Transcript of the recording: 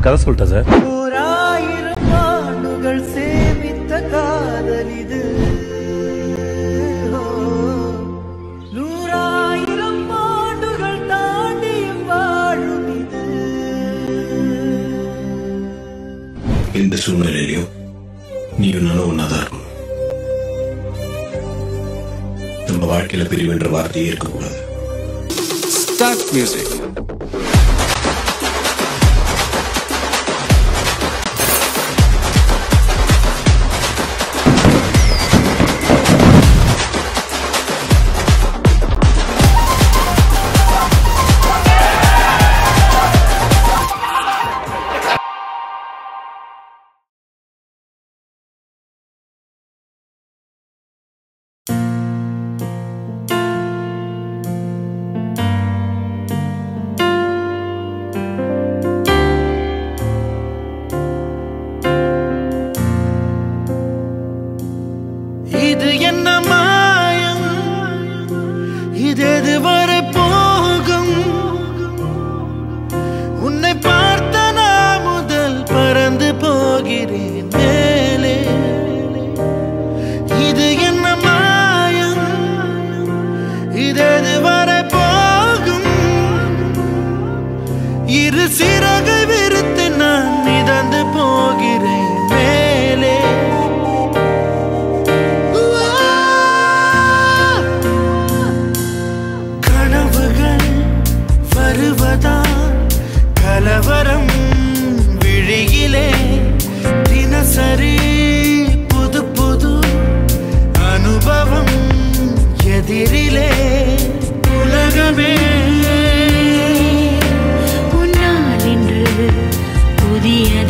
கதை சொல்லிட்டா சார். 1000 ஆண்டுகள் சேமித்த காதல் இது. 100,000 ஆண்டுகள் தாண்டி வாழும் இது. இந்த சூழ்நிலையிலையும் நீயும் நானும் ஒன்னாதான் இருக்கணும். நம்ம வாழ்க்கையில பிரிவுன்ற வார்த்தையே இருக்கக்கூடாது. Start music. இது என்ன மாயம், இது எதுவரை போகும்? உன்னை பார்த்த நான் முதல் பறந்து போகிறேன் மேலே. இது என்ன மாயம், இது எதுவரை போகும்? இரு சிறகை விரித்து நான் மிதந்து போகிறேன் மேலே. கலவரம் விழியிலே தினசரி புது புது அனுபவம் எதிரிலே. உலகமே உன்னால் இன்று புதிய